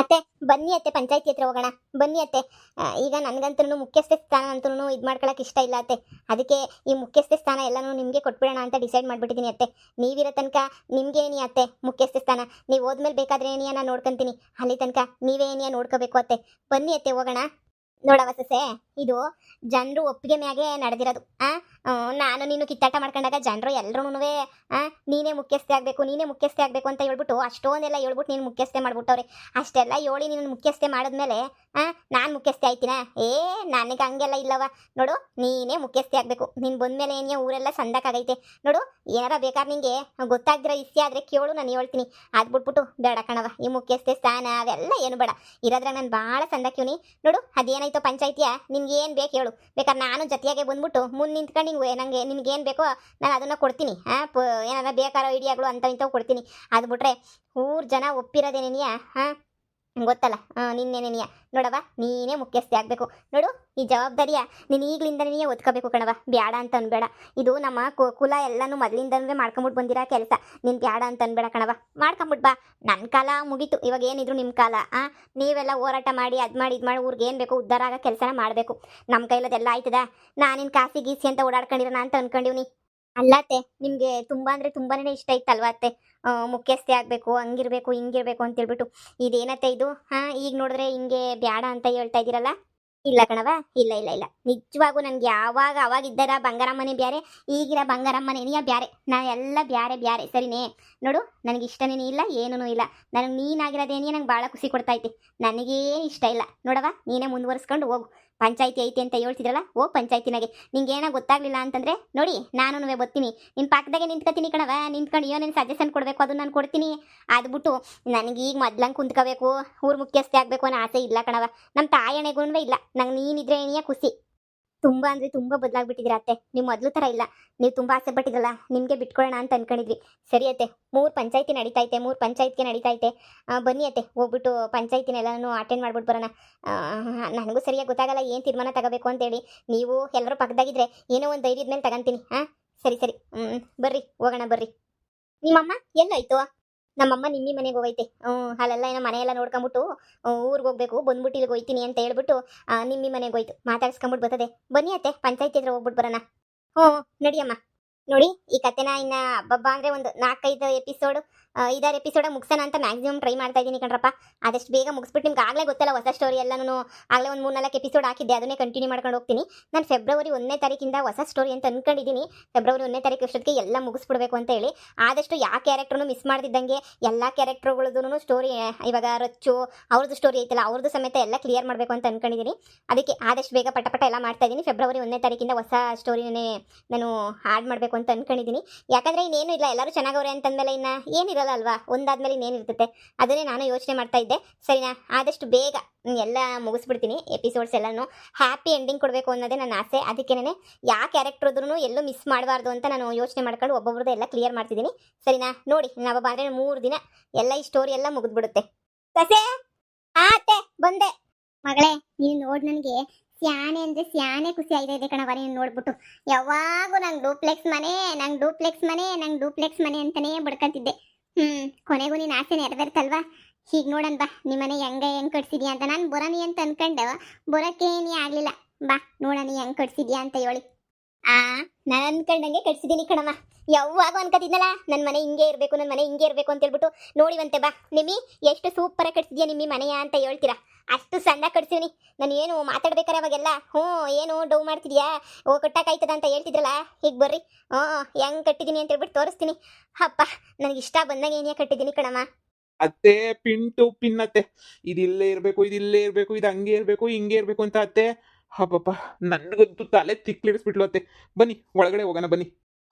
ಅತ್ತೆ ಬನ್ನಿ ಅತ್ತೆ, ಪಂಚಾಯತಿ ಹತ್ರ ಹೋಗೋಣ. ಬನ್ನಿ ಅತ್ತೆ. ಈಗ ನನಗಂತೂ ಮುಖ್ಯಸ್ಥೆ ಸ್ಥಾನ ಅಂತೂ ಇದು ಮಾಡ್ಕೊಳಕ್ಕೆ ಇಷ್ಟ ಇಲ್ಲ ಅತ್ತೆ. ಅದಕ್ಕೆ ಈ ಮುಖ್ಯಸ್ಥೆ ಸ್ಥಾನ ಎಲ್ಲನೂ ನಿಮಗೆ ಕೊಟ್ಬಿಡೋಣ ಅಂತ ಡಿಸೈಡ್ ಮಾಡಿಬಿಟ್ಟಿದ್ದೀನಿ ಅತ್ತೆ. ನೀವಿರೋ ತನಕ ನಿಮಗೆ ಏನಿ ಅತ್ತೆ ಮುಖ್ಯಸ್ಥೆ ಸ್ಥಾನ. ನೀವು ಹೋದ್ಮೇಲೆ ಬೇಕಾದ್ರೆ ಏನಿಯ ನಾನು ನೋಡ್ಕೊಂತೀನಿ. ಅಲ್ಲಿ ತನಕ ನೀವೇ ಏನಿಯ ನೋಡ್ಕೋಬೇಕು ಅತ್ತೆ. ಬನ್ನಿ ಅತ್ತೆ ಹೋಗೋಣ. ನೋಡವ ಸೊಸೆ, ಇದು ಜನರು ಒಪ್ಪಿಗೆ ಮ್ಯಾಗೆ ನಡೆದಿರೋದು. ನಾನು ನೀನು ಕಿತ್ತಾಟ ಮಾಡ್ಕೊಂಡಾಗ ಜನರು ಎಲ್ಲರೂ ನೀನೇ ಮುಖ್ಯಸ್ಥೆ ಆಗಬೇಕು, ನೀನೇ ಮುಖ್ಯಸ್ಥೆ ಆಗಬೇಕು ಅಂತ ಹೇಳ್ಬಿಟ್ಟು ಅಷ್ಟೊಂದೆಲ್ಲ ಹೇಳ್ಬಿಟ್ಟು ನೀನು ಮುಖ್ಯಸ್ಥೆ ಮಾಡ್ಬಿಟ್ಟವ್ರೆ. ಅಷ್ಟೆಲ್ಲ ಹೇಳಿ ನೀನು ಮುಖ್ಯಸ್ಥೆ ಮಾಡಿದ್ಮೇಲೆ ನಾನು ಮುಖ್ಯಸ್ಥೆ ಆಯ್ತೀನ? ನನಗೆ ಹಂಗೆಲ್ಲ ಇಲ್ಲವ. ನೋಡು, ನೀನೇ ಮುಖ್ಯಸ್ಥೆ ಆಗಬೇಕು. ನೀನು ಬಂದಮೇಲೆ ಏನಿಯ ಊರೆಲ್ಲ ಸಂದಕ್ಕಾಗೈತೆ. ನೋಡು, ಏನಾರ ಬೇಕಾದ್ರೆ ನಿಂಗೆ ಗೊತ್ತಾಗ್ದಿರೋ ಇಸ್ಯ ಆದರೆ ಕೇಳು, ನಾನು ಹೇಳ್ತೀನಿ. ಅದು ಬಿಟ್ಬಿಟ್ಟು ಬೇಡ ಕಣವ, ಈ ಮುಖ್ಯಸ್ಥೆ ಸ್ಥಾನ ಅವೆಲ್ಲ ಏನು ಬೇಡ. ಇರೋದ್ರಾಗ ನಾನು ಭಾಳ ಸಂದಕ್ಕಿವ್ನಿ. ನೋಡು, ಅದೇನಾಯ್ತು ಪಂಚಾಯತಿಯ ನಿನ್ಗೆ ಏನು ಬೇಕು ಹೇಳು. ಬೇಕಾದ್ರೆ ನಾನು ಜೊತೆಯಾಗೆ ಬಂದ್ಬಿಟ್ಟು ಮುಂದೆ ನಿಂತ್ಕೊಂಡು ನನಗೆ ನಿನ್ಗೇನು ಬೇಕೋ ನಾನು ಅದನ್ನು ಕೊಡ್ತೀನಿ. ಏನಾರ ಬೇಕಾರೋ ಐಡಿಯಾಗಳು ಇಂಥವು ಕೊಡ್ತೀನಿ. ಅದು ಬಿಟ್ರೆ ಊರು ಜನ ಒಪ್ಪಿರೋದೇನೇನಿಯ ಗೊತ್ತಲ್ಲ ನಿನ್ನೇನೇನಿಯ. ನೋಡವ, ನೀನೇ ಮುಖ್ಯಸ್ಥೆ ಆಗಬೇಕು. ನೋಡು, ಈ ಜವಾಬ್ದಾರಿಯ ನೀನು ಈಗಲಿಂದನೇ ಒತ್ಕೋಬೇಕು ಕಣವ. ಬ್ಯಾಡ ಅಂತ ಅನ್ಬೇಡ. ಇದು ನಮ್ಮ ಕುಲ ಎಲ್ಲನೂ ಮೊದಲಿಂದನೂ ಮಾಡ್ಕೊಂಬಿಟ್ಟು ಬಂದಿರೋ ಕೆಲಸ. ನೀನು ಬ್ಯಾಡ ಅಂತ ಅನ್ಬೇಡ ಕಣವ. ಮಾಡ್ಕೊಂಬಿಟ್ಟು ಬಾ. ನನ್ನ ಕಾಲ ಮುಗೀತು, ಇವಾಗ ಏನಿದ್ರು ನಿಮ್ಮ ಕಾಲ. ನೀವೆಲ್ಲ ಹೋರಾಟ ಮಾಡಿ ಅದು ಮಾಡಿ ಇದು ಮಾಡಿ ಊರಿಗೆ ಏನು ಬೇಕೋ ಉದ್ಧಾರ ಆಗೋ ಕೆಲಸನ ಮಾಡಬೇಕು. ನಮ್ಮ ಕೈಲದೆಲ್ಲ ಆಯ್ತದ? ನಾನಿನ್ ಕಾಸಿ ಗೀಸಿ ಅಂತ ಓಡಾಡ್ಕೊಂಡಿರೋಣ ಅಂತ ಅನ್ಕೊಂಡಿವ್ನಿ. ಅಲ್ಲತ್ತೆ, ನಿಮಗೆ ತುಂಬ ಅಂದರೆ ತುಂಬಾನೇ ಇಷ್ಟ ಇತ್ತಲ್ವ ಅತ್ತೆ? ಮುಖ್ಯಸ್ಥೆ ಆಗಬೇಕು, ಹಂಗಿರ್ಬೇಕು ಹಿಂಗಿರ್ಬೇಕು ಅಂತೇಳ್ಬಿಟ್ಟು. ಇದೇನತ್ತೆ ಇದು? ಈಗ ನೋಡಿದ್ರೆ ಹಿಂಗೆ ಬ್ಯಾಡ ಅಂತ ಹೇಳ್ತಾ ಇದ್ದೀರಲ್ಲ? ಇಲ್ಲ ಕಣವ, ಇಲ್ಲ ಇಲ್ಲ ಇಲ್ಲ. ನಿಜವಾಗೂ ನನಗೆ ಯಾವಾಗ ಅವಾಗಿದ್ದರ ಬಂಗಾರಮ್ಮನೇ ಬ್ಯಾರೆ, ಈಗಿರ ಬಂಗಾರಮ್ಮನೇನಿಯ ಬ್ಯಾರೆ. ನಾ ಎಲ್ಲ ಬ್ಯಾರೆ ಬ್ಯಾರೆ, ಸರಿನೇ? ನೋಡು, ನನಗೆ ಇಷ್ಟನೇ ಇಲ್ಲ, ಏನೂ ಇಲ್ಲ. ನನಗೆ ನೀನಾಗಿರೋದೇನಿಯ ನಂಗೆ ಭಾಳ ಖುಷಿ ಕೊಡ್ತೈತಿ. ನನಗೇನು ಇಷ್ಟ ಇಲ್ಲ. ನೋಡವ, ನೀನೇ ಮುಂದುವರ್ಸ್ಕೊಂಡು ಹೋಗು. ಪಂಚಾಯತಿ ಐತಿ ಅಂತ ಹೇಳ್ತಿದ್ರಲ್ಲ, ಹೋಗಿ ಪಂಚಾಯತಿನಾಗೆ. ನಿಂಗೆ ಏನೋ ಗೊತ್ತಾಗ್ಲಿಲ್ಲ ಅಂತಂದರೆ ನೋಡಿ, ನಾನು ಬರ್ತೀನಿ. ನಿನ್ನ ಪಕ್ಕದಾಗೆ ನಿಂತ್ಕೊತೀನಿ ಕಣವ. ನಿಂತ್ಕೊಂಡು ಏನೋ ನೀನು ಸಜೆಷನ್ ಕೊಡಬೇಕು, ಅದು ನಾನು ಕೊಡ್ತೀನಿ. ಅದು ಬಿಟ್ಟು ನನಗೀಗ ಮೊದ್ಲಂಗೆ ಕುಂತ್ಕೋಬೇಕು, ಊರು ಮುಖ್ಯಸ್ಥೆ ಆಗಬೇಕು ಅನ್ನೋ ಆಸೆ ಇಲ್ಲ ಕಣವ. ನಮ್ಮ ತಾಯಣೆಗೂ ಇಲ್ಲ. ನಂಗೆ ನೀನಿದ್ರೆ ಏನಿಯ ಖುಷಿ. ತುಂಬ ಅಂದರೆ ತುಂಬ ಬದಲಾಗ್ಬಿಟ್ಟಿದ್ದೀರ ಅತ್ತೆ. ನೀವು ಮೊದಲು ಥರ ಇಲ್ಲ. ನೀವು ತುಂಬ ಆಸೆ ಪಟ್ಟಿದ್ರಲ್ಲ, ನಿಮಗೆ ಬಿಟ್ಕೊಳ್ಳೋಣ ಅಂತ ಅನ್ಕೊಂಡಿದ್ವಿ. ಸರಿ ಅತ್ತೆ, 3 ಪಂಚಾಯತಿ ನಡೀತೈತೆ, 3 ಪಂಚಾಯತ್ಗೆ ನಡೀತೈತೆ. ಬನ್ನಿ ಅತ್ತೆ, ಹೋಗ್ಬಿಟ್ಟು ಪಂಚಾಯತಿನೆಲ್ಲನೂ ಅಟೆಂಡ್ ಮಾಡ್ಬಿಟ್ಟು ಬರೋಣ. ನನಗೂ ಸರಿಯಾಗಿ ಗೊತ್ತಾಗಲ್ಲ ಏನು ತೀರ್ಮಾನ ತಗೋಬೇಕು ಅಂತೇಳಿ. ನೀವು ಎಲ್ಲರೂ ಪಕ್ಕದಾಗಿದ್ರೆ ಏನೋ ಒಂದು ಧೈರ್ಯದ ಮೇಲೆ ತಗೊಂತೀನಿ. ಸರಿ ಸರಿ, ಬರ್ರಿ ಹೋಗೋಣ ಬರ್ರಿ. ನಿಮ್ಮಮ್ಮ ಎಲ್ಲಾಯ್ತು? ನಮ್ಮಮ್ಮ ನಿಮ್ಮಿ ಮನೆಗೆ ಹೋಗೈತೆ. ಅಲ್ಲೆಲ್ಲ ಏನೋ ಮನೆಯೆಲ್ಲ ನೋಡ್ಕೊಂಬಿಟ್ಟು ಊರಿಗೆ ಹೋಗ್ಬೇಕು, ಬಂದ್ಬಿಟ್ಟು ಇಲ್ಲಿಗೆ ಹೋಯ್ತೀನಿ ಅಂತ ಹೇಳ್ಬಿಟ್ಟು ನಿಮ್ಮಿ ಮನೆಗೆ ಹೋಯ್ತು. ಮಾತಾಡ್ಸ್ಕೊಂಬಿಟ್ಟು ಬರ್ತದೆ. ಬನ್ನಿ ಅತ್ತೆ, ಪಂಚಾಯತಿ ಹತ್ರ ಹೋಗ್ಬಿಟ್ಟು ಬರೋಣ. ನಡಿಯಮ್ಮ. ನೋಡಿ, ಈ ಕತೆನ ಇನ್ನು ಹಬ್ಬ ಅಂದರೆ ಒಂದು 4-5 ಎಪಿಸೋಡು, 5-6 ಎಪಿಸೋಡ ಮುಗಿಸೋಣ ಅಂತ ಮ್ಯಾಕ್ಸಿಮಮ್ ಟ್ರೈ ಮಾಡ್ತಾ ಇದ್ದೀನಿ ಕಣ್ರಪ್ಪ. ಆದಷ್ಟು ಬೇಗ ಮುಗಿಸ್ಬಿಟ್ಟು ನಿಮ್ಗೆ ಆಗಲೇ ಗೊತ್ತಲ್ಲ ಹೊಸ ಸ್ಟೋರಿ ಎಲ್ಲನೂ. ಆಗಲೇ ಒಂದು 3-4 ಎಪಿಸೋಡ್ ಹಾಕಿದ್ದೆ, ಅದನ್ನೇ ಕಂಟಿನ್ಯೂ ಮಾಡ್ಕೊಂಡು ಹೋಗ್ತೀನಿ. ನಾನು ಫೆಬ್ರವರಿ 1ನೇ ತಾರೀಕಿಂದ ಹೊಸ ಸ್ಟೋರಿ ಅಂತ ಅಂದ್ಕೊಂಡಿದ್ದೀನಿ. ಫೆಬ್ರವರಿ 1ನೇ ತಾರೀಕು ಅಷ್ಟೊತ್ತಿಗೆ ಎಲ್ಲ ಮುಗಿಸ್ಬಿಡ್ಬೇಕು ಅಂತ ಹೇಳಿ. ಆದಷ್ಟು ಯಾವ ಕ್ಯಾರೆಕ್ಟ್ರೂ ಮಿಸ್ ಮಾಡ್ದಿದ್ದಂಗೆ ಎಲ್ಲ ಕ್ಯಾರೆಕ್ಟರ್ಗಳದ್ದು ಸ್ಟೋರಿ, ಇವಾಗ ರಚ್ಚು ಅವ್ರದ್ದು ಸ್ಟೋರಿ ಐತಲ್ಲ, ಅವ್ರದ್ದು ಸಮೇತ ಎಲ್ಲ ಕ್ಲಿಯರ್ ಮಾಡಬೇಕು ಅಂತ ಅಂದ್ಕೊಂಡಿದ್ದೀನಿ. ಅದಕ್ಕೆ ಆದಷ್ಟು ಬೇಗ ಪಟ ಎಲ್ಲ ಮಾಡ್ತಾ ಇದ್ದೀನಿ. ಫೆಬ್ರವರಿ 1ನೇ ತಾರೀಕಿಂದ ಹೊಸ ಸ್ಟೋರಿನೇ ನಾನು ಆಡ್ ಮಾಡಬೇಕು ಅಂತ ಅಂದ್ಕೊಂಡಿದ್ದೀನಿ. ಯಾಕಂದರೆ ಇನ್ನೇನು ಇಲ್ಲ, ಎಲ್ಲರೂ ಚೆನ್ನಾಗವ್ರೆ ಅಂತಂದಮೇಲೆ ಇನ್ನು ಏನಿರಲ್ಲ ಅಲ್ವಾ, ಒಂದಾದ್ಮೇಲೆ ಇನ್ನೇನಿರ್ತೈತೆ, ಅದನ್ನೇ ನಾನು ಯೋಚನೆ ಮಾಡ್ತಾ ಇದ್ದೆ. ಸರಿನಾ? ಆದಷ್ಟು ಬೇಗ ಎಲ್ಲ ಮುಗಿಸ್ಬಿಡ್ತೀನಿ. ಎಪಿಸೋಡ್ಸ್ ಎಲ್ಲನೂ ಹ್ಯಾಪಿ ಎಂಡಿಂಗ್ ಕೊಡಬೇಕು ಅನ್ನೋದೇ ನನ್ನ ಆಸೆ. ಅದಕ್ಕೇನೆ ಯಾವ ಕ್ಯಾರೆಕ್ಟರ್ದ್ರೂ ಎಲ್ಲೂ ಮಿಸ್ ಮಾಡಬಾರ್ದು ಅಂತ ನಾನು ಯೋಚನೆ ಮಾಡ್ಕೊಂಡು ಒಬ್ಬೊಬ್ರದ್ದು ಎಲ್ಲ ಕ್ಲಿಯರ್ ಮಾಡ್ತಿದ್ದೀನಿ. ಸರಿನಾ? ನೋಡಿ, ನಾವು ಬಂದರೆ 3 ದಿನ ಎಲ್ಲ ಈ ಸ್ಟೋರಿ ಎಲ್ಲ ಮುಗಿದ್ಬಿಡುತ್ತೆ. ಸಸೆ ಆತೆ ಬಂದೆ. ಮಗಳೇ, ನೀನು ನೋಡಿ ನನಗೆ ಸ್ಯಾನೆ ಅಂದರೆ ಸ್ಯಾನೆ ಖುಷಿ ಆಗಿದೆ ಕಣವ. ನೀನು ನೋಡ್ಬಿಟ್ಟು ಯಾವಾಗೂ ನಂಗೆ ಡೂಪ್ಲೆಕ್ಸ್ ಮನೆ, ಡೂಪ್ಲೆಕ್ಸ್ ಮನೆ ಅಂತಲೇ ಬಡ್ಕೊಂತಿದ್ದೆ. ಕೊನೆಗೂ ನೀನು ಆಸೆ ನೆರವೇರ್ತಲ್ವಾ? ಹೀಗೆ ನೋಡನ್ ಬಾ, ನಿಮ್ಮನೆ ಹೆಂಗೆ ಕಟ್ಸಿದ್ಯಾ ಅಂತ. ನಾನು ಬರೋನಿ ಅಂತ ಅನ್ಕೊಂಡು ಬರೋಕ್ಕೇನೇ ಆಗಲಿಲ್ಲ. ಬಾ ನೋಡೋಣ ಹೆಂಗೆ ಕಟ್ಸಿದ್ಯಾ ಅಂತ ಹೇಳಿ. ನಾನು ಅನ್ಕೊಂಡಂಗೆ ಕಟ್ಸಿದ್ದೀನಿ ಕಣಮ್ಮ. ಯಾವಾಗ ಅನ್ಕೋತಿದ್ನಲ್ಲ, ನನ್ನ ಮನೆ ಹಿಂಗೆ ಇರಬೇಕು, ನನ್ನ ಮನೆ ಹಿಂಗೆ ಇರಬೇಕು ಅಂತ ಹೇಳ್ಬಿಟ್ಟು. ನೋಡಿವಂತೆ ಬಾ ನಿಮ್ಮಿ, ಎಷ್ಟು ಸೂಪರಾಗಿ ಕಟ್ಸಿದ್ಯಾ ನಿಮ್ಮಿ ಮನೆಯ ಅಂತ ಹೇಳ್ತೀರಾ. ಅಷ್ಟು ಸಣ್ಣ ಕಟ್ಸಿವ್ನಿ. ನಾನು ಏನು ಮಾತಾಡ್ಬೇಕಾರೆ ಅವಾಗೆಲ್ಲ ಏನು ಡೌ ಮಾಡ್ತಿದ್ಯಾ, ಕಟ್ಟಕ್ಕಾಯ್ತದ ಅಂತ ಹೇಳ್ತಿದ್ರಲ್ಲ. ಹೀಗೆ ಬರ್ರಿ, ಹೆಂಗೆ ಕಟ್ಟಿದ್ದೀನಿ ಅಂತ ಹೇಳ್ಬಿಟ್ಟು ತೋರಿಸ್ತೀನಿ. ಅಪ್ಪ, ನನಗೆ ಇಷ್ಟ ಬಂದಾಗ ಏನೇ ಕಟ್ಟಿದ್ದೀನಿ ಕಣಮ್ಮ. ಅತ್ತೆ ಪಿಂಟು ಪಿನ್ನತ್ತೆ, ಇದಿಲ್ಲೇ ಇರಬೇಕು, ಇದಿಲ್ಲೇ ಇರಬೇಕು, ಇದು ಹಂಗೆ ಇರಬೇಕು, ಹಿಂಗೆ ಇರಬೇಕು ಅಂತ ಅತ್ತೆ. ಹಬ್ಬಪ್ಪ, ನನಗಂತೂ ತಲೆ ತಿಕ್ಲಿಡಿಸ್ಬಿಟ್ಲು ಅತ್ತೆ. ಬನ್ನಿ ಒಳಗಡೆ ಹೋಗೋಣ ಬನ್ನಿ.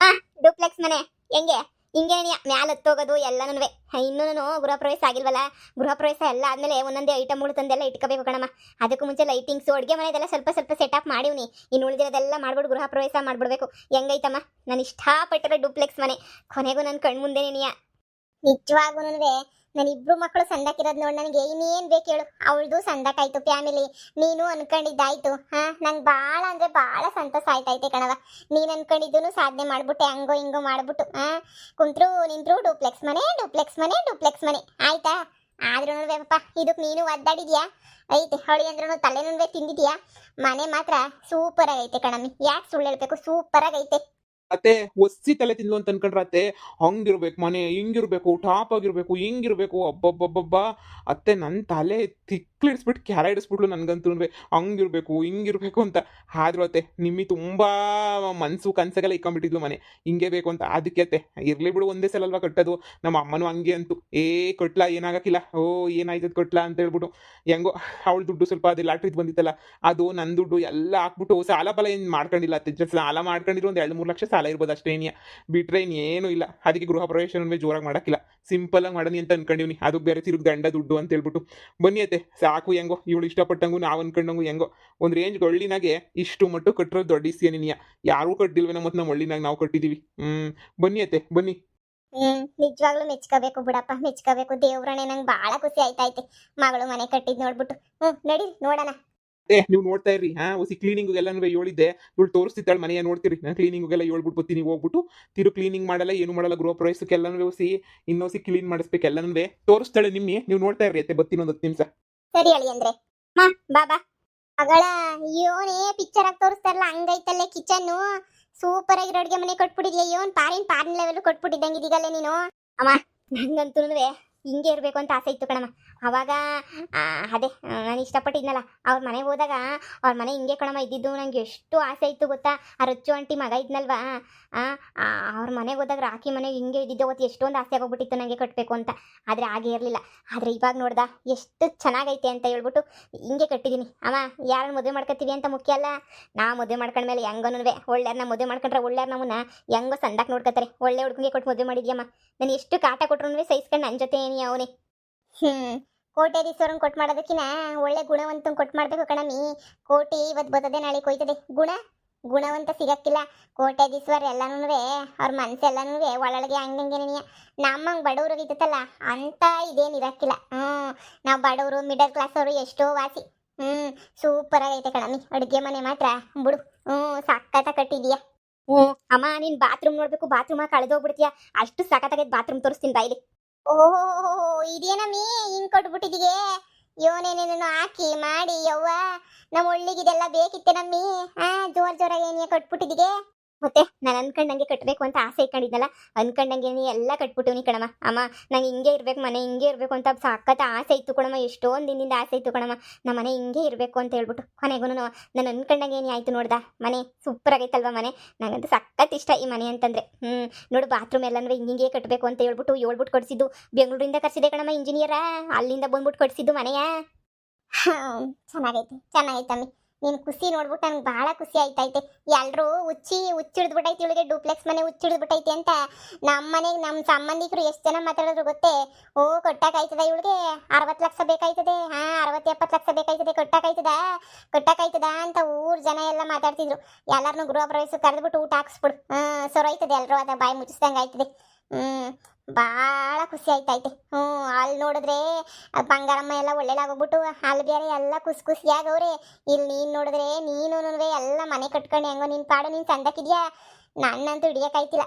ಡೂಪ್ಲೆಕ್ಸ್ ಮನೆ ಹೆಂಗೆ ಹಿಂಗೆ ಮ್ಯಾಲ ಹತ್ತೋಗೋದು ಎಲ್ಲನೂ. ಇನ್ನೂ ಗೃಹ ಪ್ರವೇಶ ಆಗಿಲ್ವಲ್ಲ. ಗೃಹ ಪ್ರವೇಶ ಎಲ್ಲ ಆದಮೇಲೆ ಒಂದೊಂದೇ ಐಟಮ್ಗಳು ತಂದೆಲ್ಲ ಇಟ್ಕೋಬೇಕು ಕಣಮ್ಮ. ಅದಕ್ಕೂ ಮುಂಚೆ ಲೈಟಿಂಗ್ಸು, ಅಡುಗೆ ಮನೆದೆಲ್ಲ ಸ್ವಲ್ಪ ಸೆಟಪ್ ಮಾಡಿವ್ನಿ. ಇನ್ನು ಉಳಿದಿರೋದೆಲ್ಲ ಮಾಡ್ಬಿಟ್ಟು ಗೃಹ ಪ್ರವೇಶ ಮಾಡ್ಬಿಡ್ಬೇಕು. ಹೆಂಗೈತಮ್ಮ ನಾನು ಇಷ್ಟಪಟ್ಟಿರೋ ಡೂಪ್ಲೆಕ್ಸ್ ಮನೆ. ಕೊನೆಗೂ ನನ್ನ ಕಣ್ಮುಂದೆನೇ. ನಿಜವಾಗೂ ನಾನು 2 ಮಕ್ಕಳು ಸಂಡಾಕಿರೋದು ನೋಡಿ ನನಗೆ ಇನ್ನೇನು ಬೇಕು ಹೇಳು. ಅವಳದು ಸಂಡಾಕಾಯ್ತು ಫ್ಯಾಮಿಲಿ, ನೀನು ಅನ್ಕೊಂಡಿದ್ದಾಯ್ತು. ನಂಗೆ ಭಾಳ ಅಂದರೆ ಭಾಳ ಸಂತೋಷ ಆಯ್ತೈತೆ ಕಣವ. ನೀನು ಅನ್ಕೊಂಡಿದ್ದು ಸಾಧನೆ ಮಾಡ್ಬಿಟ್ಟೆ, ಹಂಗೋ ಹಿಂಗೋ ಮಾಡ್ಬಿಟ್ಟು. ಕುಂತ್ರು ನಿಂತರು ಡೂಪ್ಲೆಕ್ಸ್ ಮನೆ ಆಯ್ತಾ? ಆದ್ರೂ ಪಾಪ ಇದಕ್ಕೆ ನೀನು ಒದ್ದಾಡಿದ್ಯಾ ಐತೆ ಹೊಳಿ ಅಂದ್ರೂ ತಲೆನುವೆ ತಿಂದಿದ್ಯಾ ಮನೆ ಮಾತ್ರ ಸೂಪರ್ ಆಗೈತೆ ಕಣಮ್ಮಿ ಯಾಕೆ ಸುಳ್ಳು ಹೇಳ್ಬೇಕು ಸೂಪರ್ ಆಗೈತೆ ಅತ್ತೆ ಒಸಿ ತಲೆ ತಿಂದ್ಲು ಅಂತ ಅನ್ಕೊಂಡ್ರೆ ಅತ್ತೆ ಹಂಗಿರ್ಬೇಕು ಮನೆ ಹಿಂಗಿರ್ಬೇಕು ಟಾಪ್ ಆಗಿರ್ಬೇಕು ಹಿಂಗಿರ್ಬೇಕು ಅಬ್ಬಬ್ಬಬ್ಬಬ್ಬ ಅತ್ತೆ ನನ್ನ ತಲೆ ತಿಕ್ಲಿಡಿಸ್ಬಿಟ್ಟು ಕ್ಯಾರ ಇಡಿಸ್ಬಿಟ್ಲು ನನ್ಗಂತೂ ಹಂಗಿರ್ಬೇಕು ಹಿಂಗಿರ್ಬೇಕು ಅಂತ ಆದ್ರೂ ಅತ್ತೆ ನಿಮ್ಮಿ ತುಂಬಾ ಮನ್ಸು ಕನ್ಸಗೆಲ್ಲ ಇಕ್ಕೊಂಬಿಟ್ಟಿದ್ಲು ಮನೆ ಹಿಂಗೆ ಬೇಕು ಅಂತ ಅದಕ್ಕೆ ಅತ್ತೆ ಇರ್ಲಿ ಬಿಡು ಒಂದೇ ಸಲ ಅಲ್ವಾ ಕಟ್ಟೋದು ನಮ್ಮ ಅಮ್ಮನೂ ಹಂಗೆ ಅಂತು ಕಟ್ಲಾ ಏನಾಗಕ್ಕಿಲ್ಲ ಓ ಏನಾಯ್ತದ ಕಟ್ಲಾ ಅಂತ ಹೇಳ್ಬಿಟ್ಟು ಹೆಂಗೋ ಅವಳ ದುಡ್ಡು ಸ್ವಲ್ಪ ಅದು ಲಾಟ್ರಿದ್ ಬಂದಿತ್ತಲ್ಲ ಅದು ನನ್ನ ದುಡ್ಡು ಎಲ್ಲ ಹಾಕ್ಬಿಟ್ಟು ಸಾಲ ಫಲ ಏನು ಮಾಡ್ಕೊಂಡಿಲ್ಲ ಅತ್ತೆ ಸಾಲ ಮಾಡ್ಕೊಂಡಿರೋ ಒಂದು 2-3 ಲಕ್ಷ ಸಾಲ ಇರ್ಬೋದು ಅಷ್ಟೇ ಬಿಟ್ರೆ ಏನು ಇಲ್ಲ ಅದಕ್ಕೆ ಗೃಹ ಪ್ರವೇಶ ಜೋರಾಗಿ ಮಾಡಕ್ಕಿಲ್ಲ ಸಿಂಪಲ್ ಆಗಿ ಮಾಡನಿ ಅಂತ ಅನ್ಕೊಂಡಿವ್ನಿ ಅದು ಬೇರೆ ತಿರುಗಿ ದಂಡ ದುಡ್ಡು ಅಂತ ಹೇಳ್ಬಿಟ್ಟು ಬನ್ನಿ ಅತ್ತೆ ಸಾಕು ಹೆಂಗೋ ಇವಳು ಇಷ್ಟಪಟ್ಟಂಗೂ ನಾವು ಅನ್ಕೊಂಡಂಗೂ ಹೆಂಗೋ ಒಂದು ರೇಂಜ್ ಒಳ್ಳಿನಾಗೆ ಇಷ್ಟು ಮಟ್ಟು ಕಟ್ಟಿರೋದು ದೊಡ್ಡ ಇಸ್ಯ ನೀನಿಯ ಯಾರೂ ಕಟ್ಟಿಲ್ವೇನೋ ಮತ್ತು ನಮ್ಮ ಒಳ್ಳಿನಾಗ ನಾವು ಕಟ್ಟಿದೀವಿ ಬನ್ನಿ ಅತ್ತೆ ಬನ್ನಿ ನಿಜವಾಗ್ಲೂ ಮೆಚ್ಕೋಬೇಕು ಬಿಡಪ್ಪ ಮೆಚ್ಕೋಬೇಕು ದೇವ್ರನೆ ನಂಗೆ ಬಹಳ ಖುಷಿ ಆಯ್ತೈತೆ ಮಗಳು ಮನೆ ಕಟ್ಟಿದ್ ನೋಡ್ಬಿಟ್ಟು ನಡಿ ನೋಡೋಣ ನೀವು ನೋಡ್ತಾ ಇರ್ರಿ ಹೊಸಿ ಕ್ಲೀನಿಂಗ್ಗೆಲ್ಲ ಹೇಳಿದ್ದೆ ಇವಳು ತೋರಿಸ್ತಿದ್ದಾಳೆ ಮನೆಯ ನೋಡ್ತೀರಿ ನಾನು ಕ್ಲೀನಿಂಗ್ಗೆಲ್ಲ ಹೇಳ್ಬಿಟ್ಟು ಬರ್ತೀನಿ ಹೋಗ್ಬಿಟ್ಟು ತಿರು ಕ್ಲೀನಿಂಗ್ ಮಾಡಲ್ಲ ಏನು ಮಾಡಲ್ಲ ಗೃಹ ಪ್ರವೇಶಕ್ಕೆಲ್ಲನೂ ಹೊಸಿ ಇನ್ನೊಸಿ ಕ್ಲೀನ್ ಮಾಡಿಸ್ಬೇಕು ಎಲ್ಲನೂ ತೋರಿಸ್ತಾಳೆ ನಿಮ್ಮಿ ನೀವು ನೋಡ್ತಾ ಇರ್ರಿ ಅತ್ತೆ ಬರ್ತೀನಿ ಒಂದು 10 ನಿಮಿಷ ಸರಿ ಅಳಿ ಅಂದ್ರೆ ಬಾಬಾ ಮಗಳ ಯೋನೇ ಪಿಕ್ಚರ್ ಆಗಿ ತೋರಿಸ್ತಾರಲ್ಲ ಹಂಗೈತಲ್ಲೇ ಕಿಚನ್ ಸೂಪರ್ ಆಗಿ ಅಡುಗೆ ಮನೆ ಕೊಟ್ಬಿಟ್ಟಿದ್ಯಾ ಯೋನ್ ಪಾರಿನ್ ಲೆವೆಲ್ ಕೊಟ್ಬಿಟ್ಟಿದ್ದಂಗೆ ಇದೀಗಲ್ಲೇ ನೀನು ಅಮ್ಮ ನಂಗಂತೂ ಹಿಂಗೆ ಇರಬೇಕು ಅಂತ ಆಸೆ ಇತ್ತು ಕಣಮ್ಮ ಅವಾಗ ಅದೇ ನಾನು ಇಷ್ಟಪಟ್ಟಿದ್ನಲ್ಲ ಅವ್ರ ಮನೆಗೆ ಹೋದಾಗ ಅವ್ರ ಮನೆ ಹಿಂಗೆ ಕಣಮ್ಮ ಇದ್ದಿದ್ದು ನಂಗೆ ಎಷ್ಟು ಆಸೆ ಇತ್ತು ಗೊತ್ತಾ ಆ ರಚ್ಚು ಆಂಟಿ ಮಗ ಇದ್ನಲ್ವಾ ಅವ್ರ ಮನೆಗೆ ಹೋದಾಗ ರಾಖಿ ಮನೆಗೆ ಹಿಂಗೆ ಇದ್ದಿದ್ದು ಅವತ್ತು ಎಷ್ಟೊಂದು ಆಸೆ ಆಗೋಗ್ಬಿಟ್ಟಿತ್ತು ನನಗೆ ಕಟ್ಟಬೇಕು ಅಂತ ಆದರೆ ಹಾಗೆ ಇರಲಿಲ್ಲ ಆದರೆ ಇವಾಗ ನೋಡ್ದ ಎಷ್ಟು ಚೆನ್ನಾಗೈತೆ ಅಂತ ಹೇಳ್ಬಿಟ್ಟು ಹಿಂಗೆ ಕಟ್ಟಿದ್ದೀನಿ ಅಮ್ಮ ಯಾರನ್ನ ಮದುವೆ ಮಾಡ್ಕೊತೀವಿ ಅಂತ ಮುಖ್ಯ ಅಲ್ಲ ನಾವು ಮದುವೆ ಮಾಡ್ಕೊಂಡ್ಮೇಲೆ ಹೆಂಗನೂ ಒಳ್ಳೆಯವ್ರನ್ನ ಮದುವೆ ಮಾಡ್ಕೊಂಡ್ರೆ ಒಳ್ಳೆಯವ್ರು ನಮ್ಮನ್ನ ಹೆಂಗೋ ಸಂದಾಕ್ ನೋಡ್ಕೊತಾರೆ ಒಳ್ಳೆ ಹುಡುಗನಿಗೆ ಕೊಟ್ಟು ಮದುವೆ ಮಾಡಿದ್ಯಮ್ಮ ನಾನು ಎಷ್ಟು ಕಾಟ ಕೊಟ್ರು ಸಹಿಸ್ಕೊಂಡು ನನ್ನ ಜೊತೆ ಏನಿ ಅವನೇ ಕೋಟ್ಯಾಧೀಶ್ವರನ್ ಕೊಟ್ಟು ಮಾಡೋದಕ್ಕಿನ ಒಳ್ಳೆ ಗುಣವಂತನ್ ಕೊಟ್ಟು ಮಾಡ್ಬೇಕು ಕಣಮಿ ಕೋಟಿ ಇವತ್ತು ಬರ್ತದೆ ನಾಳೆ ಕೊಯ್ತದೆ ಗುಣವಂತ ಸಿಗಕ್ಕಿಲ್ಲ ಕೋಟ್ಯಾಧೀಶ್ವರ ಎಲ್ಲನೂ ಅವ್ರ ಮನ್ಸೆಲ್ಲನೂ ಒಳಗೆ ಹಂಗಂಗೆ ನಮ್ಮಂಗೆ ಬಡವ್ರಿಗೆ ಇತ್ತಲ್ಲ ಅಂತ ಇದೇನು ಇರಕ್ಕಿಲ್ಲ ನಾವು ಬಡವರು ಮಿಡಲ್ ಕ್ಲಾಸ್ ಅವರು ಎಷ್ಟೋ ವಾಸಿ ಸೂಪರ್ ಆಗೈತೆ ಕಣಮಿ ಅಡುಗೆ ಮನೆ ಮಾತ್ರ ಬಿಡು ಸಕ್ಕತ್ತ ಕಟ್ಟಿದ್ಯಾ ಅಮ್ಮ ನೀನ್ ಬಾತ್ರೂಮ್ ನೋಡ್ಬೇಕು ಬಾತ್ರೂಮ್ ಕಳೆದೋಗ್ಬಿಡ್ತೀಯ ಅಷ್ಟು ಸಖತ್ತಾಗೈತೆ ಬಾತ್ರೂಮ್ ತೋರಿಸ್ತೀನಿ ಬಾಯಿಲಿ ಓಹೋ ಇದೇನಮ್ಮಿ ಹಿಂಗ್ ಕೊಟ್ಬಿಟ್ಟಿದೀಗೆ ಯೋನೇನೇನು ಹಾಕಿ ಮಾಡಿ ಯವ್ವ ನಮ್ಮ ಒಳ್ಳಿಗಿದೆಲ್ಲ ಬೇಕಿತ್ತೆ ನಮ್ಮಿ ಜೋರಾಗಿ ಏನಿಯ ಕಟ್ಬಿಟ್ಟಿದೀಗೆ ಮತ್ತೆ ನಾನು ಅನ್ಕೊಂಡಂಗೆ ಕಟ್ಟಬೇಕು ಅಂತ ಆಸೆ ಇಟ್ಕೊಂಡಿದ್ನಲ್ಲ ಅನ್ಕೊಂಡಂಗೆ ಎಲ್ಲ ಕಟ್ಬಿಟ್ಟಿವ್ನಿ ಕಣಮ್ಮ ಅಮ್ಮ ನಂಗೆ ಹಿಂಗೆ ಇರ್ಬೇಕು ಮನೆ ಹಿಂಗೆ ಇರಬೇಕು ಅಂತ ಸಖತ್ ಆಸೆ ಇತ್ತು ಕಣಮ್ಮ ಎಷ್ಟೊಂದು ದಿನದಿಂದ ಆಸೆ ಇತ್ತು ಕಣಮ್ಮ ನಮ್ಮ ಮನೆ ಹಿಂಗೆ ಇರಬೇಕು ಅಂತ ಹೇಳ್ಬಿಟ್ಟು ಕೊನೆಗೂ ನಾನು ಅನ್ಕೊಂಡಂಗೆ ಏನೇ ಆಯ್ತು ನೋಡ್ದ ಮನೆ ಸೂಪರ್ ಆಗೈತಲ್ವ ಮನೆ ನಂಗಂತೂ ಸಖತ್ ಇಷ್ಟ ಈ ಮನೆ ಅಂತಂದ್ರೆ ನೋಡು ಬಾತ್ರೂಮ್ ಎಲ್ಲನೂ ಹಿಂಗೆ ಕಟ್ಟಬೇಕು ಅಂತ ಹೇಳ್ಬಿಟ್ಟು ಕಟ್ಸಿದ್ದು ಬೆಂಗಳೂರಿಂದ ಕರ್ಸಿದೆ ಕಣಮ್ಮ ಇಂಜಿನಿಯರ ಅಲ್ಲಿಂದ ಬಂದ್ಬಿಟ್ಟು ಕಟ್ಸಿದ್ದು ಮನೆಯ ಚೆನ್ನಾಗೈತಮ್ಮಿ ನೀನು ಖುಷಿ ನೋಡ್ಬಿಟ್ಟು ನಂಗೆ ಭಾಳ ಖುಷಿ ಆಯ್ತೈತೆ ಎಲ್ಲರೂ ಹುಚ್ಚಿಡ್ದ್ಬಿಟ್ಟೈತಿ ಇವಳಿಗೆ ಡೂಪ್ಲೆಕ್ಸ್ ಮನೆ ಹುಚ್ಚಿಡ್ದ್ಬಿಟ್ಟೈತಿ ಅಂತ ನಮ್ಮ ಮನೆಗೆ ನಮ್ಮ ಸಂಬಂಧಿಕರು ಎಷ್ಟು ಜನ ಮಾತಾಡಿದ್ರು ಗೊತ್ತೇ ಕಟ್ಟಕ್ಕಾಯ್ತದ ಇವಳಿಗೆ 60 ಲಕ್ಷ ಬೇಕಾಯ್ತದೆ 60-70 ಲಕ್ಷ ಬೇಕಾಯ್ತದೆ ಕಟ್ಟಕ್ಕಾಯ್ತದ ಅಂತ ಊರ್ ಜನ ಎಲ್ಲ ಮಾತಾಡ್ತಿದ್ರು ಎಲ್ಲರನ್ನೂ ಗೃಹ ಪ್ರವೇಶ ಕರೆದ್ಬಿಟ್ಟು ಊಟ ಹಾಕ್ಸ್ಬಿಡು ಸೊರೈತದೆ ಎಲ್ಲರೂ ಅದ ಬಾಯಿ ಮುಚ್ಚಿಸ್ದಂಗೆ ಆಯ್ತದೆ ಭಾಳ ಖುಷಿ ಆಯ್ತೈತೆ ಅಲ್ಲಿ ನೋಡಿದ್ರೆ ಬಂಗಾರಮ್ಮ ಎಲ್ಲ ಒಳ್ಳೆದಾಗೋಗ್ಬಿಟ್ಟು ಅಲ್ಲಿ ಬೇರೆ ಎಲ್ಲ ಖುಷಿಯಾಗವ್ರೆ ಇಲ್ಲಿ ನೀನು ನೋಡಿದ್ರೆ ನೀನು ಎಲ್ಲ ಮನೆ ಕಟ್ಕೊಂಡು ಹೆಂಗೋ ನಿನ್ನ ಪಾಡು ನೀನು ಸಂದಕ್ಕಿದ್ಯಾ ನನ್ನಂತೂ ಹಿಡಿಯೋಕ್ಕಾಯ್ತಿಲ್ಲ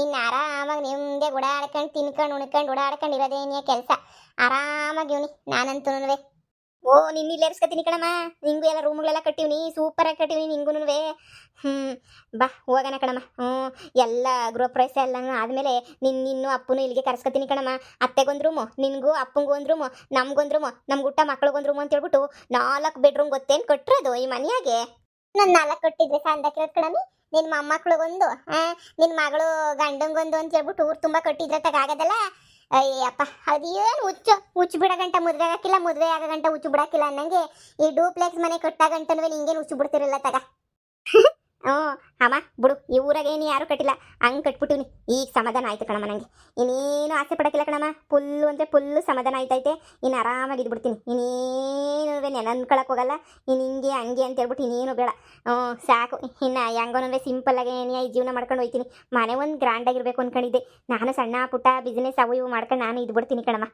ಇನ್ನು ಆರಾಮಾಗಿ ನಿಮ್ಮದೇ ಓಡಾಡ್ಕೊಂಡು ತಿನ್ಕೊಂಡು ಉಣ್ಕೊಂಡು ಓಡಾಡ್ಕೊಂಡು ಇರೋದೇನಿಯ ಕೆಲಸ ಆರಾಮಾಗಿ ಇವನಿ ನಾನಂತೂ ನಿನ್ನ ಇಲ್ಲಿ ಎರ್ಸ್ಕೊತೀನಿ ಕಣಮ್ಮ ನಿಂಗೂ ಎಲ್ಲ ರೂಮ್ಗಳೆಲ್ಲ ಕಟ್ಟಿವ್ನಿ ಸೂಪರಾಗಿ ಕಟ್ಟಿವ್ನಿ ನಿಂಗೂ ಬಾ ಹೋಗೋಣ ಕಣಮ್ಮ ಎಲ್ಲ ಗೃಹ ಪ್ರವೇಶ ಎಲ್ಲ ಆದಮೇಲೆ ನಿನ್ನೂ ಅಪ್ಪನೂ ಇಲ್ಲಿಗೆ ಕರ್ಸ್ಕೊತೀನಿ ಕಣಮ್ಮ ಅತ್ತೆಗೊಂದು ರೂಮು ನಿನಗೂ ಅಪ್ಪಂಗೂ ಒಂದು ರೂಮು ನಮ್ಗೊಂದು ರೂಮು ನಮ್ಮ ಗುಟ್ಟ ಮಕ್ಳಿಗೊಂದು ರೂಮು ಅಂತ ಹೇಳ್ಬಿಟ್ಟು 4 ಬೆಡ್ರೂಮ್ ಗೊತ್ತೇನು ಕಟ್ಟಿರೋದು ಈ ಮನೆಯಾಗೆ ನಾನು 4 ಕಟ್ಟಿದ್ರೆ ಸಂದಕ್ಕಿರೋದು ಕಣಮ್ಮಿ ನಿನ್ನ ಮೊಮ್ಮಕ್ಳಿಗೊಂದು ನಿನ್ನ ಮಗಳು ಗಂಡಂಗೊಂದು ಅಂತ ಹೇಳ್ಬಿಟ್ಟು ಊರು ತುಂಬ ಕಟ್ಟಿದ್ರೆ ತಗಾಗದಲ್ಲ ಅಯ್ಯಪ್ಪ ಅದೇನು ಹುಚ್ಚು ಬಿಡಗಂಟ ಮದುವೆ ಆಗಕ್ಕಿಲ್ಲ ಮದುವೆ ಆಗಗಂಟ ಹುಚ್ಚು ಬಿಡಕ್ಕಿಲ್ಲ ಅನ್ನಂಗೆ ಈ ಡೂಪ್ಲೆಕ್ಸ್ ಮನೆ ಕಟ್ಟಾಗಂಟನೂ ನಿಂಗೇನು ಹುಚ್ಚು ಬಿಡ್ತಿರಲ್ಲ ತಗ ಅಮ್ಮ ಬಿಡು ಈ ಊರಾಗ ಏನು ಯಾರು ಕಟ್ಟಿಲ್ಲ ಹಂಗೆ ಕಟ್ಬಿಟ್ಟಿವ್ನಿ ಈಗ ಸಮಾಧಾನ ಆಯ್ತು ಕಣಮ್ಮ ನನಗೆ ಇನ್ನೇನು ಆಸೆ ಪಡಕ್ಕಿಲ್ಲ ಕಣಮ್ಮ ಫುಲ್ಲು ಅಂದರೆ ಫುಲ್ಲು ಸಮಾಧಾನ ಆಯ್ತೈತೆ ಇನ್ನು ಆರಾಮಾಗಿ ಇದ್ಬಿಡ್ತೀನಿ ಇನ್ನೇನು ನೆನನ್ಕೊಳಕ್ಕೆ ಹೋಗಲ್ಲ ಇನ್ನು ಹಿಂಗೆ ಹಂಗೆ ಅಂತ ಹೇಳ್ಬಿಟ್ಟು ಇನ್ನೇನು ಬೇಡ ಸಾಕು ಇನ್ನು ಹೆಂಗೋನಂದ್ರೆ ಸಿಂಪಲ್ಲಾಗಿ ಏನೇ ಈ ಜೀವನ ಮಾಡ್ಕೊಂಡು ಹೋಗ್ತೀನಿ ಮನೆ ಒಂದು ಗ್ರ್ಯಾಂಡಾಗಿರ್ಬೇಕು ಅಂದ್ಕೊಂಡಿದ್ದೆ ನಾನು ಸಣ್ಣ ಪುಟ್ಟ ಬಿಸ್ನೆಸ್ ಅವು ಇವು ಮಾಡ್ಕೊಂಡು ನಾನು ಇದ್ಬಿಡ್ತೀನಿ ಕಣಮ್ಮ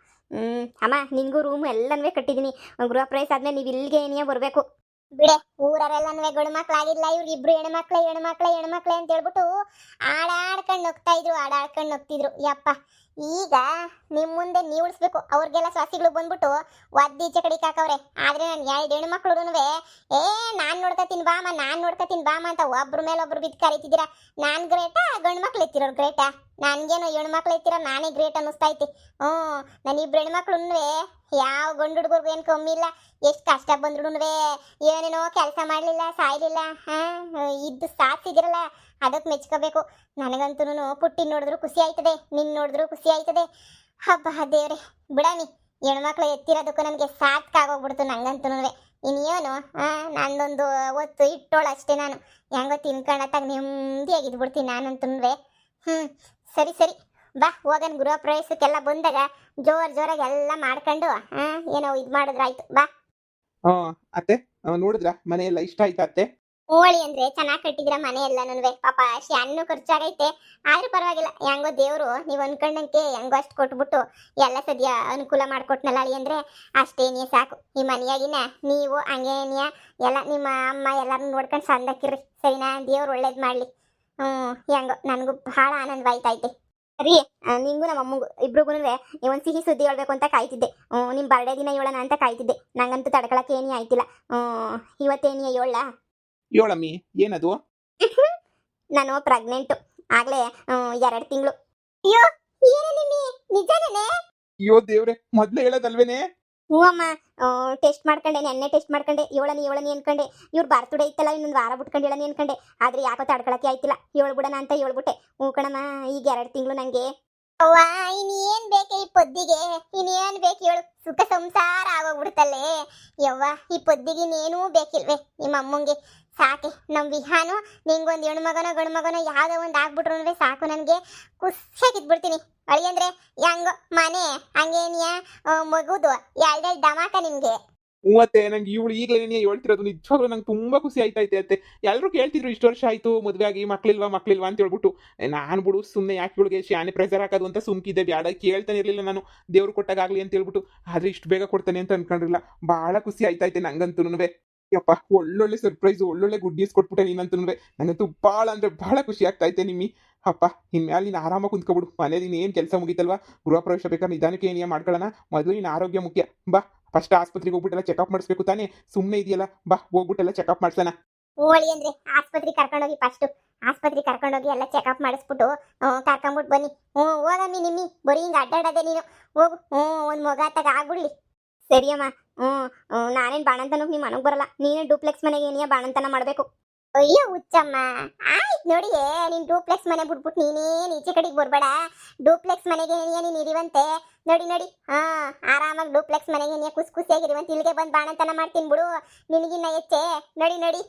ಅಮ್ಮ ನಿನಗೂ ರೂಮ್ ಎಲ್ಲನೂ ಕಟ್ಟಿದ್ದೀನಿ ಗೃಹ ಪ್ರವೇಶ ಆದಮೇಲೆ ನೀವು ಇಲ್ಲಿಗೆ ಏನೇ ಬರಬೇಕು ಬಿಡೆ ಊರರೆಲ್ಲನೂ ಗಂಡು ಮಕ್ಳಾಗಿಲ್ಲ ಇವ್ರಿಬ್ರು ಹೆಣ್ಮಕ್ಳೆ ಅಂತ ಹೇಳ್ಬಿಟ್ಟು ಆಡಾಡ್ಕೊಂಡು ಹೋಗ್ತಾ ಇದ್ರು ಯಪ್ಪ ಈಗ ನಿಮ್ಮ ಮುಂದೆ ನೀವು ಉಳಿಸ್ಬೇಕು. ಅವ್ರಿಗೆಲ್ಲ ಸ್ವಾಸಿಗಳು ಬಂದ್ಬಿಟ್ಟು ಒದ್ದೀಚೆ ಕಡೆ ಹಾಕವ್ರೆ. ಆದ್ರೆ ನಾನು ಎರಡು ಹೆಣ್ಣು ಮಕ್ಳುನುವೆ ಏ ನಾನ್ ನೋಡ್ಕತೀನಿ ಬಾಮ ನಾನ್ ನೋಡ್ಕತೀನಿ ಬಾಮ ಅಂತ ಒಬ್ರ ಮೇಲೆ ಒಬ್ರು ಬಿದ್ದು ಕರೀತಿದ್ದೀರಾ. ನಾನ್ ಗ್ರೇಟಾ ಗಂಡು ಮಕ್ಳು ಎತ್ತಿರೋರು ಗ್ರೇಟಾ? ನನ್ಗೇನೋ ಹೆಣ್ಣು ಮಕ್ಳು ಎತ್ತಿರೋ ನಾನೇ ಗ್ರೇಟ್ ಅನ್ನಿಸ್ತೈತಿ. ನಾನು ಇಬ್ರು ಹೆಣ್ಮಕ್ಳುನುವೆ ಯಾವ ಗಂಡು ಹುಡುಗರ್ಗು ಏನು ಕಮ್ಮಿ ಇಲ್ಲ. ಎಷ್ಟು ಕಷ್ಟ ಬಂದ್ರುನುವೆ ಏನೇನೋ ಕೆಲಸ ಮಾಡಲಿಲ್ಲ ಸಾಯ್ಲಿಲ್ಲ. ಇದ್ದು ಸಾಧಿಸಿದಿರಲ್ಲ ಅದಕ್ಕೆ ಮೆಚ್ಕೋಬೇಕು. ನನಗಂತೂ ಪುಟ್ಟಿ ನೋಡಿದ್ರು ಖುಷಿ ಆಯ್ತದೆ, ನಿನ್ನ ನೋಡಿದ್ರು ಖುಷಿ ಆಯ್ತದೆ. ಹಬ್ಬ ದೇವ್ರೆ ಬಿಡಾನಿ, ಹೆಣ್ಮಕ್ಳು ಎತ್ತಿರೋದಕ್ಕೂ ನನಗೆ ಸಾಕಾಗೋಗ್ಬಿಡ್ತು ನಂಗಂತೂ. ಇನ್ನೇನು ನಂದೊಂದು ಹೊತ್ತು ಇಟ್ಟೋಳು ಅಷ್ಟೇ. ನಾನು ಹೆಂಗೋ ತಿನ್ಕೊಂಡತ್ತಾಗ ನೆಮ್ಮದಿಯಾಗಿದ್ಬಿಡ್ತೀನಿ ನಾನಂತೂ. ಸರಿ ಸರಿ ಬಾ ಹೋಗನ್. ಗೃಹ ಪ್ರವೇಶಕ್ಕೆಲ್ಲ ಬಂದಾಗ ಜೋರಾಗಿ ಎಲ್ಲ ಮಾಡ್ಕೊಂಡು ಏನೋ ಇದು ಮಾಡಿದ್ರಾಯ್ತು ಬಾ. ಅತ್ತೆ ನೋಡಿದ್ರ ಮನೆ ಎಲ್ಲ ಇಷ್ಟ ಆಯ್ತಾ ಅತ್ತೆ? ಹೋಳಿ ಅಂದ್ರೆ ಚೆನ್ನಾಗಿ ಕಟ್ಟಿದ್ರ ಮನೆ ಎಲ್ಲ ನನ್ವೆ. ಪಾಪ ಶಾನು ಖರ್ಚಾಗೈತೆ ಆದ್ರೂ ಪರವಾಗಿಲ್ಲ. ಹೆಂಗೋ ದೇವ್ರು ನೀವು ಅನ್ಕೊಂಡಂಗೆ ಹೆಂಗೋ ಅಷ್ಟು ಕೊಟ್ಬಿಟ್ಟು ಎಲ್ಲ ಸದ್ಯ ಅನುಕೂಲ ಮಾಡ್ಕೊಟ್ನಲ್ಲ ಅಳಿ ಅಂದ್ರೆ ಅಷ್ಟೇನಿಯ ಸಾಕು. ಈ ಮನೆಯಾಗಿನ ನೀವು ಹಂಗೇನಿಯ ಎಲ್ಲ ನಿಮ್ಮ ಅಮ್ಮ ಎಲ್ಲರನ್ನ ನೋಡ್ಕೊಂಡು ಸಂದಕ್ಕಿರ್ರಿ ಸರಿನಾ? ದೇವ್ರು ಒಳ್ಳೇದು ಮಾಡ್ಲಿ. ಹೆಂಗೋ ನನಗೂ ಬಹಳ ಆನಂದವಾಯ್ತೈತೆ. ಸರಿ ನಿಂಗೂ ನಮ್ಮ ಅಮ್ಮಗೂ ಇಬ್ರಿಗೂ ಒಂದು ಸಿಹಿ ಸುದ್ದಿ ಹೇಳ್ಬೇಕು ಅಂತ ಕಾಯ್ತಿದ್ದೆ. ನಿಮ್ಮ ಬರ್ಡೇ ದಿನ ಹೇಳೋಣ ಅಂತ ಕಾಯ್ತಿದ್ದೆ. ನಂಗಂತೂ ತಡ್ಕೊಳಕ್ಕೆ ಏನಿ ಆಯ್ತಿಲ್ಲ. ಇವತ್ತೇನಿಯ ಹೇಳ? ಹೇಳಮ್ಮಿ ಏನದು? ನಾನು ಪ್ರೆಗ್ನೆಂಟು ಆಗ್ಲೇ 2 ತಿಂಗಳು. ಅಯ್ಯೋ ಏನೇನಿ ನಿಜನೇನೆ? ಅಯ್ಯೋ ದೇವ್ರೆ, ಮೊದ್ಲೇ ಹೇಳೋದಲ್ವೇನೆ? ಹ್ಞೂ ಅಮ್ಮ, ಟೆಸ್ಟ್ ಮಾಡ್ಕೊಂಡೆ, ನೆನ್ನೆ ಟೆಸ್ಟ್ ಮಾಡ್ಕೊಂಡೆ. ಏಳನಿ ಅನ್ಕೊಂಡೆ. ಇವ್ರು ಬರ್ತಡೇ ಇತ್ತಲ್ಲ ಇನ್ನೊಂದು ವಾರ ಬಿಟ್ಕೊಂಡು ಹೇಳನಿ ಅನ್ಕೊಂಡೆ. ಆದ್ರೆ ಯಾಕೋ ತಡ್ಕೊಳಕ್ಕೆ ಆಯ್ತಿಲ್ಲ. ಹೇಳ್ಬಿಡೋಣ ಅಂತ ಹೇಳ್ಬಿಟ್ಟೆ. ಹ್ಞೂ ಕಣಮ್ಮ, ಈಗ 2 ತಿಂಗಳು ನಂಗೆ. ಅವ್ವ ಇನ್ನೇನ್ ಬೇಕೆ ಈ ಪೊದ್ದಿಗೆ? ಇನ್ನೇನ್ ಬೇಕು ಹೇಳು? ಸುಖ ಸಂಸಾರ ಆಗೋಗ್ಬಿಡ್ತಲ್ಲೇ ಯವ್ವ. ಈ ಪೊದ್ದಿಗೆ ಇನ್ನೇನೂ ಬೇಕಿಲ್ವೇ ನಿಮ್ಮ ಅಮ್ಮಂಗೆ? ಸಾಕೆ ನಮ್ಮ ವಿಹಾನು ನಿಂಗೊಂದು ಹೆಣ್ಣು ಮಗನೋ ಗಂಡು ಮಗನೋ ಯಾವುದೋ ಒಂದು ಆಗ್ಬಿಟ್ರು ಸಾಕು. ನನಗೆ ಖುಷಿಯಾಗಿದ್ಬಿಡ್ತೀನಿ. ಅಳಿ ಅಂದ್ರೆ ಹೆಂಗೋ ಮನೆ ಹಂಗೇನಿಯ ಮಗುದು ಎರಡು ಡಮಾಕ ನಿಮ್ಗೆ. ಮೂವತ್ತೆ ನಂಗೆ ಇವಳು ಈಗಲೇ ಹೇಳ್ತಿರೋದು ನಿಜವಾಗ್ಲೂ ನಂಗೆ ತುಂಬಾ ಖುಷಿ ಆಯ್ತೈತೆ ಅತ್ತೆ. ಎಲ್ಲರೂ ಕೇಳ್ತಿದ್ರು ಇಷ್ಟು ವರ್ಷ ಆಯ್ತು ಮದುವೆ ಆಗಿ ಮಕ್ಳಿಲ್ವಾ ಅಂತ ಹೇಳ್ಬಿಟ್ಟು. ನಾನು ಬಿಡು ಸುಮ್ಮನೆ ಯಾಕೆ ಇವಳಿಗೆ ಶಾನೆ ಪ್ರೆಸರ್ ಹಾಕೋದು ಅಂತ ಸುಮ್ಕಿದ್ದೆ. ಬ್ಯಾಡ ಕೇಳ್ತಾನೆ ಇರಲಿಲ್ಲ ನಾನು, ದೇವ್ರು ಕೊಟ್ಟಾಗಲಿ ಅಂತ ಹೇಳ್ಬಿಟ್ಟು. ಆದ್ರೆ ಇಷ್ಟು ಬೇಗ ಕೊಡ್ತಾನೆ ಅಂತ ಅನ್ಕೊಂಡಿರಲಿಲ್ಲ. ಬಹಳ ಖುಷಿ ಆಯ್ತೈತೆ ನಂಗಂತೂ. ಯಪ್ಪ ಒಳ್ಳೊಳ್ಳೆ ಸರ್ಪ್ರೈಸ್, ಒಳ್ಳೊಳ್ಳೆ ಗುಡ್ ನ್ಯೂಸ್ ಕೊಟ್ಬಿಟ್ಟೆ ನೀನಂತೂ. ನನಗಂತೂ ಭಾಳ ಅಂದ್ರೆ ಬಹಳ ಖುಷಿ ಆಗ್ತೈತೆ ನಿಮ್ಮಿ. ಅಪ್ಪ ಇನ್ಮೇಲೆ ನೀನು ಆರಾಮಾಗಿ ಕುಂತ್ಕೊಬಿಡು. ಮನೇಲಿ ಏನು ಕೆಲಸ ಮುಗಿತಲ್ವಾ, ಗೃಹ ಪ್ರವೇಶ ಬೇಕಾದ್ರೆ ನಿಧಾನಕ್ಕೆ ಏನಿಯ ಮಾಡ್ಕೊಳ್ಳೋಣ. ಮೊದಲು ನೀನು ಆರೋಗ್ಯ ಮುಖ್ಯ. ಬಾ ಫಸ್ಟ್ ಆಸ್ಪತ್ರೆಗೆ ಹೋಗ್ಬಿಟ್ಟೆಲ್ಲ ಚೆಕಪ್ ಮಾಡಿಸ್ಬೇಕು ತಾನೇ, ಸುಮ್ಮನೆ ಇದೆಯಲ್ಲ. ಬಾ ಹೋಗ್ಬಿಟ್ಟೆಲ್ಲ ಚೆಕಪ್ ಮಾಡ್ಸೋಣ. ಹೋಳಿ ಅಂದ್ರೆ ಆಸ್ಪತ್ರೆಗೆ ಕರ್ಕೊಂಡೋಗಿ ಆಸ್ಪತ್ರೆಗೆ ಕರ್ಕೊಂಡೋಗಿ ಎಲ್ಲ ಚೆಕಪ್ ಮಾಡಿಸ್ಬಿಟ್ಟು ಕರ್ಕೊಂಬಿಟ್ಟು ಬನ್ನಿ. ಹೋಗಮ್ಮಿ ನಿಮ್ಮಿ ಬರೀ ಹಿಂಗೆ ಅಡ್ಡಾಡದೆ ನೀನು. ಹೋಗು ಒಂದು ಮಗ ತಗ ಆಗ್ಬಿಡ್ಲಿ. ಸರಿಯಮ್ಮ. ನಾನೇನು ಬಾಣಂತನಕ್ಕೆ ನಿಮ್ಮ ಮನೆಗೆ ಬರಲ್ಲ. ನೀನೇ ಡೂಪ್ಲೆಕ್ಸ್ ಮನೆಗೆ ಏನಿಯ ಬಾಣಂತನ ಮಾಡಬೇಕು. ಅಯ್ಯೋ ಹುಚ್ಚಮ್ಮ, ಆಯ್ತು ನೋಡಿ. ನೀನು ಡೂಪ್ಲೆಕ್ಸ್ ಮನೆ ಬಿಟ್ಬಿಟ್ಟು ನೀನೇನು ಈಚೆ ಕಡೆಗೆ ಬರಬೇಡ. ಡೂಪ್ಲೆಕ್ಸ್ ಮನೆಗೆ ಏನಿಯ ನೀನು ಇರುವಂತೆ. ನೋಡಿ ಆರಾಮಾಗಿ ಡೂಪ್ಲೆಕ್ಸ್ ಮನೆಗೆ ಏನಿಯ ಖುಷಿಯಾಗಿರುವಂತೆ. ಇಲ್ಲಿಗೆ ಬಂದು ಬಾಣಂತನ ಮಾಡ್ತೀನಿ ಬಿಡು. ನಿನಗಿನ್ನ ಹೆಚ್ಚೆ. ನೋಡಿ